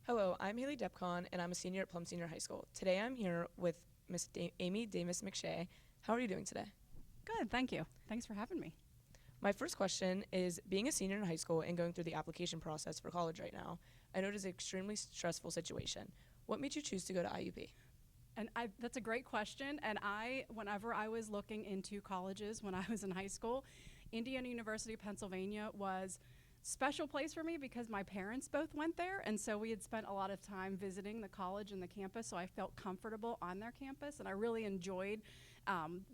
Hello, I'm Haley Depcon, and I'm a senior at Plum Senior High School. Today I'm here with Miss Amy Davis McShane. How are you doing today? Good, thank you. Thanks for having me. My first question is, being a senior in high school and going through the application process for college right now, I know it is an extremely stressful situation. What made you choose to go to IUP? That's a great question. And whenever I was looking into colleges when I was in high school, Indiana University of Pennsylvania was special place for me because my parents both went there, and so we had spent a lot of time visiting the college and the campus, so I felt comfortable on their campus, and I really enjoyed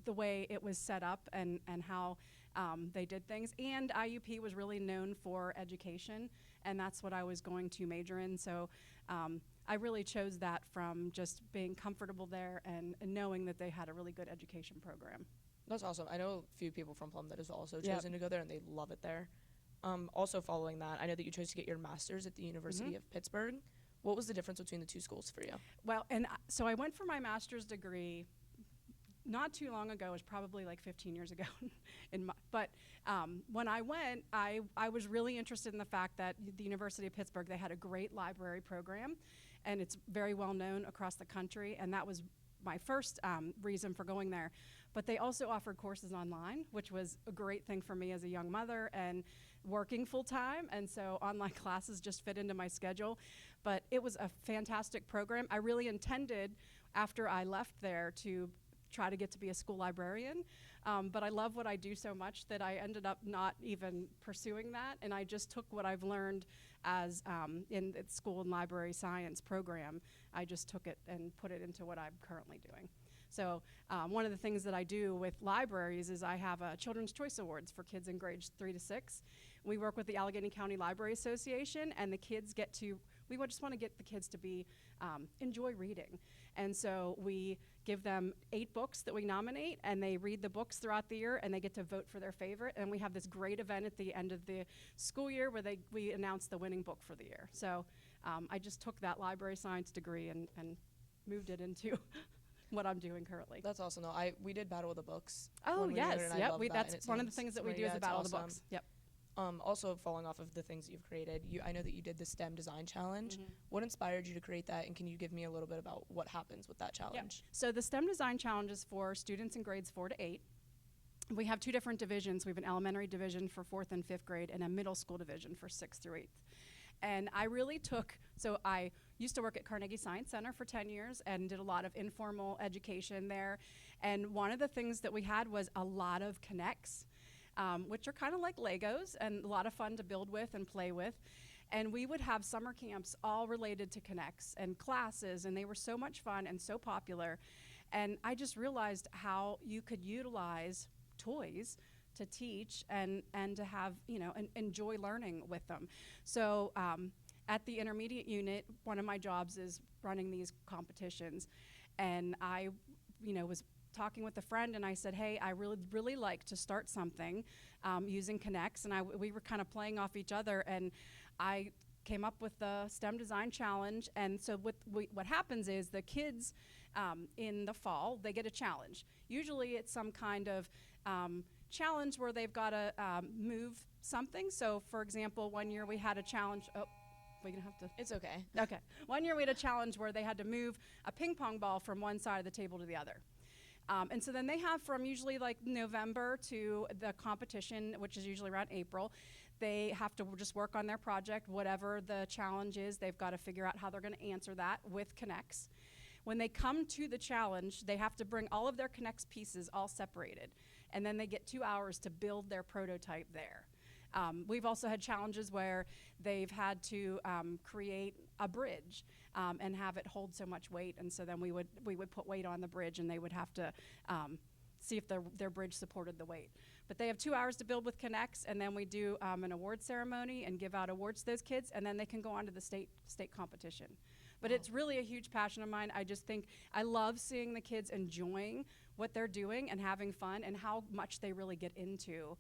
the way it was set up and how they did things. And IUP was really known for education, and that's what I was going to major in, so I really chose that from just being comfortable there and knowing that they had a really good education program. That's awesome. I know a few people from Plum that has also chosen to go there, and they love it there. Also following that, I know that you chose to get your master's at the University of Pittsburgh. What was the difference between the two schools for you? Well, so I went for my master's degree not too long ago. It was probably like 15 years ago. But when I went, I was really interested in the fact that the University of Pittsburgh, they had a great library program, and it's very well known across the country, and that was my first reason for going there. But they also offered courses online, which was a great thing for me as a young mother and working full time, and so online classes just fit into my schedule. But it was a fantastic program. I really intended, after I left there, to try to get to be a school librarian, but I love what I do so much that I ended up not even pursuing that, and I just took what I've learned as in the school and library science program. I just took it and put it into what I'm currently doing. So one of the things that I do with libraries is I have Children's Choice Awards for kids in grades 3 to 6. We work with the Allegheny County Library Association, and the kids we just want to get the kids to enjoy reading. And so we give them 8 books that we nominate, and they read the books throughout the year, and they get to vote for their favorite. And we have this great event at the end of the school year where we announce the winning book for the year. So I just took that library science degree and moved it into what I'm doing currently. That's awesome, though. We did Battle of the Books. Oh, yes. Yep. That's one of the things that we do is the Battle of the Books. Yep. Also, following off of the things that you've created, I know that you did the STEM Design Challenge. What inspired you to create that, and can you give me a little bit about what happens with that challenge? Yep. So the STEM Design Challenge is for students in grades 4 to 8. We have 2 different divisions. We have an elementary division for 4th and 5th grade and a middle school division for 6th through 8th. And I really I used to work at Carnegie Science Center for 10 years and did a lot of informal education there. And one of the things that we had was a lot of connects, which are kind of like Legos and a lot of fun to build with and play with. And we would have summer camps all related to connects and classes, and they were so much fun and so popular. And I just realized how you could utilize toys to teach and to have, and enjoy learning with them. So at the intermediate unit, one of my jobs is running these competitions. And I, was talking with a friend, and I said, hey, I really like to start something using Connects. And we were kind of playing off each other, and I came up with the STEM Design Challenge. And so what happens is the kids in the fall, they get a challenge. Usually it's some kind of challenge where they've got to move something. So, for example, one year we had a challenge. Oh, we're going to have to. It's okay. Okay. One year we had a challenge where they had to move a ping pong ball from one side of the table to the other. And so then they have from usually like November to the competition, which is usually around April. They have to just work on their project, whatever the challenge is. They've got to figure out how they're going to answer that with Connects. When they come to the challenge, they have to bring all of their Connects pieces all separated. And then they get 2 hours to build their prototype there. We've also had challenges where they've had to create a bridge and have it hold so much weight, and so then we would put weight on the bridge, and they would have to see if their bridge supported the weight. But they have 2 hours to build with Connects, and then we do an award ceremony and give out awards to those kids, and then they can go on to the state competition. But It's really a huge passion of mine. I just think I love seeing the kids enjoying what they're doing and having fun, and how much they really get into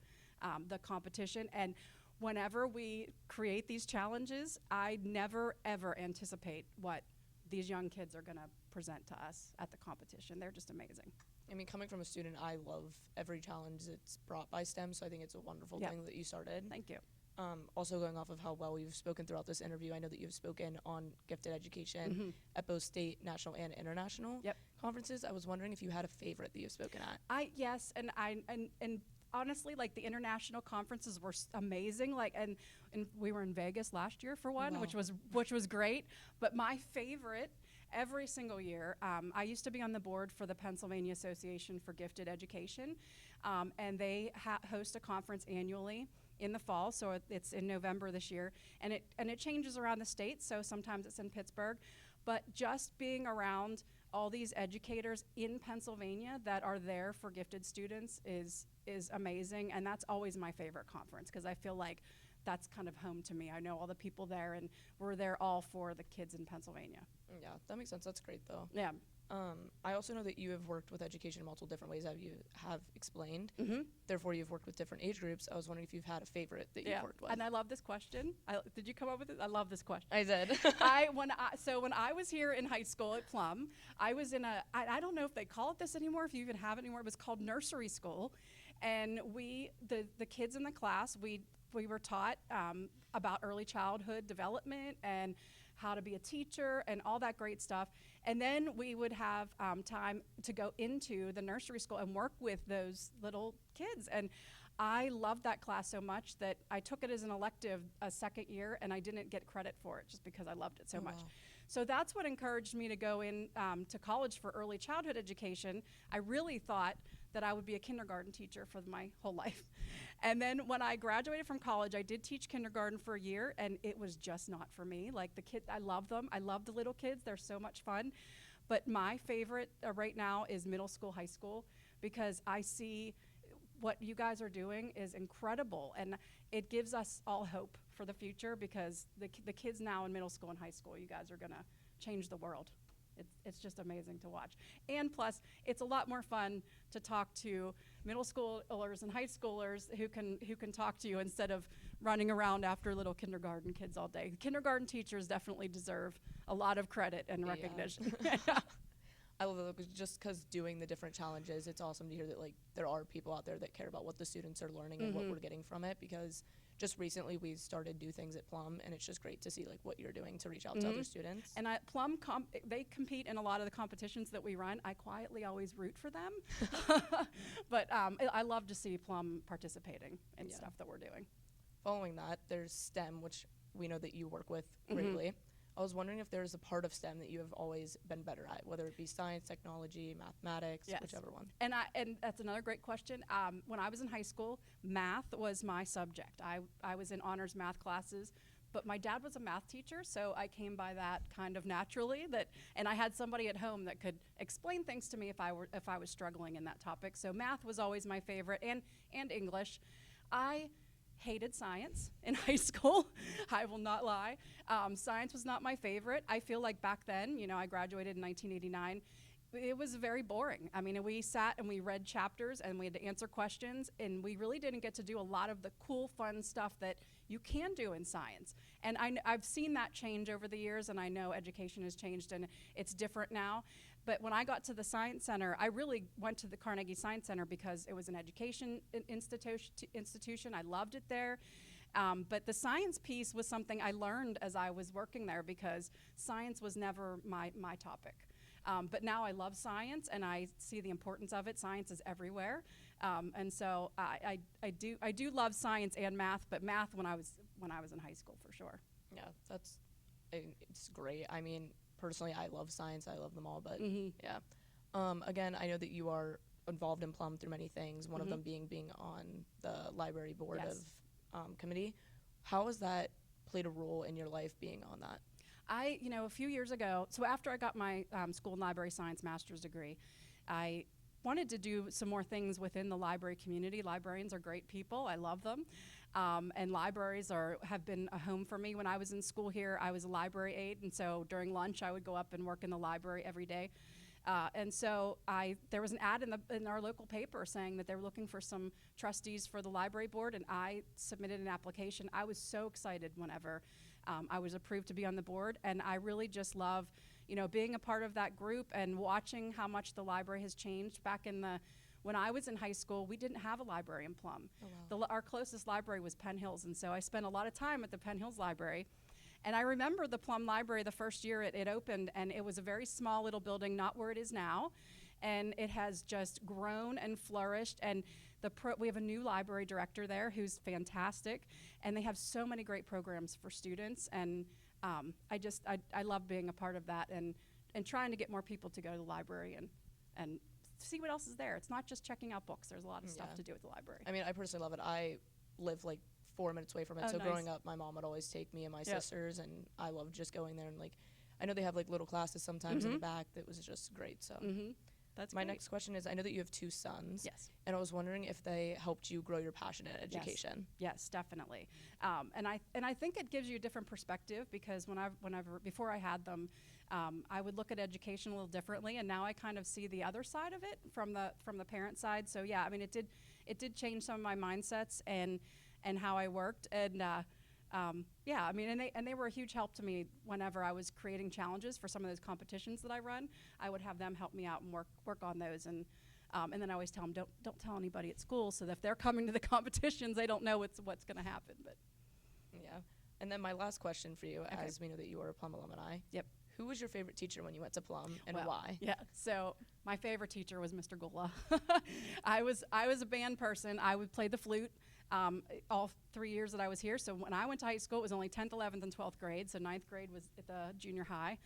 the competition. And whenever we create these challenges, I never, ever anticipate what these young kids are going to present to us at the competition. They're just amazing. I mean, coming from a student, I love every challenge that's brought by STEM, so I think it's a wonderful thing that you started. Thank you. Also going off of how well you've spoken throughout this interview, I know that you've spoken on gifted education at both state, national, and international conferences. I was wondering if you had a favorite that you've spoken at. Yes, and honestly, like the international conferences were amazing. Like, and we were in Vegas last year for one, Wow. which was great. But my favorite every single year, I used to be on the board for the Pennsylvania Association for Gifted Education, and they host a conference annually in the fall. So it's in November this year, and it changes around the state. So sometimes it's in Pittsburgh, but just being around all these educators in Pennsylvania that are there for gifted students is amazing, and that's always my favorite conference because I feel like that's kind of home to me. I know all the people there, and we're there all for the kids in Pennsylvania. Yeah, that makes sense. That's great, though. Yeah. I also know that you have worked with education in multiple different ways, as you have explained. Therefore, you've worked with different age groups. I was wondering if you've had a favorite that you've worked with. And I love this question. Did you come up with it? I love this question. I did. When I was here in high school at Plum, I was in I don't know if they call it this anymore, if you even have it anymore. It was called nursery school, and the kids in the class, we were taught about early childhood development and how to be a teacher and all that great stuff. And then we would have time to go into the nursery school and work with those little kids. And I loved that class so much that I took it as an elective a second year, and I didn't get credit for it just because I loved it so much. Wow. So that's what encouraged me to go in to college for early childhood education. I really thought that I would be a kindergarten teacher for my whole life. And then when I graduated from college, I did teach kindergarten for a year, and it was just not for me. Like the kids, I love them. I love the little kids. They're so much fun. But my favorite right now is middle school, high school, because I see what you guys are doing is incredible, and it gives us all hope for the future because the kids now in middle school and high school, you guys are gonna change the world. It's just amazing to watch. And plus, it's a lot more fun to talk to middle schoolers and high schoolers who can talk to you instead of running around after little kindergarten kids all day. Kindergarten teachers definitely deserve a lot of credit and recognition. I love it just because doing the different challenges, it's awesome to hear that like there are people out there that care about what the students are learning and what we're getting from it, because just recently we started do things at Plum, and it's just great to see like what you're doing to reach out to other students. And at Plum, they compete in a lot of the competitions that we run. I quietly always root for them, but I love to see Plum participating in stuff that we're doing. Following that, there's STEM, which we know that you work with greatly. I was wondering if there's a part of STEM that you have always been better at, whether it be science, technology, mathematics, whichever one. And that's another great question. When I was in high school, math was my subject. I was in honors math classes, but my dad was a math teacher, so I came by that kind of naturally. And I had somebody at home that could explain things to me if I was struggling in that topic. So math was always my favorite, and English. I hated science in high school. I will not lie. Science was not my favorite. I feel like back then, I graduated in 1989, it was very boring. I mean, we sat and we read chapters and we had to answer questions, and we really didn't get to do a lot of the cool, fun stuff that you can do in science. And I've seen that change over the years, and I know education has changed and it's different now. But when I got to the Science Center, I really went to the Carnegie Science Center because it was an education institution. I loved it there. But the science piece was something I learned as I was working there because science was never my topic. But now I love science, and I see the importance of it. Science is everywhere. And so I do love science and math, but math when I was in high school for sure. Yeah, it's great. I mean, personally, I love science. I love them all, but yeah. Again, I know that you are involved in Plum through many things, one of them being on the library board of committee. How has that played a role in your life being on that? A few years ago, so after I got my school and library science master's degree, I wanted to do some more things within the library community. Librarians are great people. I love them. And libraries have been a home for me. When I was in school here, I was a library aide, and so during lunch I would go up and work in the library every day. And so there was an ad in our local paper saying that they were looking for some trustees for the library board, and I submitted an application. I was so excited whenever I was approved to be on the board, and I really just love being a part of that group and watching how much the library has changed. Back in the when I was in high school, we didn't have a library in Plum. Oh, wow. Our closest library was Penn Hills, and so I spent a lot of time at the Penn Hills Library. And I remember the Plum Library the first year it opened, and it was a very small little building, not where it is now. And it has just grown and flourished. And we have a new library director there who's fantastic, and they have so many great programs for students. And I love being a part of that and trying to get more people to go to the library and see what else is there. It's not just checking out books. There's a lot of stuff to do at the library. I mean, I personally love it. I live like 4 minutes away from it. Oh, So nice. growing up, my mom would always take me and my sisters, and I loved just going there. And like, I know they have like little classes sometimes in the back. That was just great. So That's my great. next question is, I know that you have 2 sons. Yes. And I was wondering if they helped you grow your passion in education. Yes, definitely. And I think it gives you a different perspective, because before I had them, I would look at education a little differently, and now I kind of see the other side of it from the parent side. So yeah, I mean, it did change some of my mindsets and how I worked. And yeah, I mean, and they were a huge help to me whenever I was creating challenges for some of those competitions that I run. I would have them help me out and work on those. And then I always tell them, don't tell anybody at school, so that if they're coming to the competitions, they don't know what's going to happen. But Yeah. And then my last question for you, as we know that you are a Plum alumni. Yep. Who was your favorite teacher when you went to Plum, and Well, why? Yeah. So my favorite teacher was Mr. Gula. I was a band person. I would play the flute all 3 years that I was here. So when I went to high school, it was only 10th, 11th, and 12th grade. So 9th grade was at the junior high.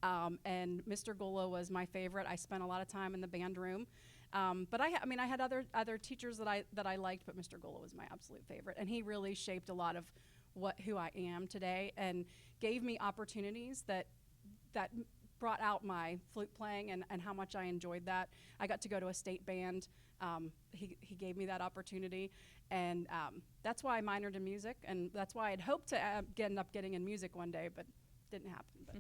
And Mr. Gula was my favorite. I spent a lot of time in the band room. But I had other teachers that I liked, but Mr. Gula was my absolute favorite. And he really shaped a lot of who I am today, and gave me opportunities that brought out my flute playing and how much I enjoyed that. I got to go to a state band. He gave me that opportunity, and that's why I minored in music, and that's why I'd hoped to end up getting in music one day, but didn't happen. But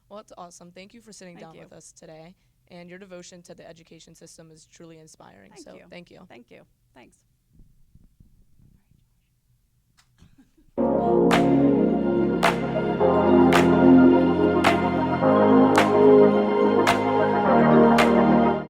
Well, that's awesome. Thank you for sitting Thank down you. with us today. And your devotion to the education system is truly inspiring. Thank you. Thank you. Thank you. Thanks.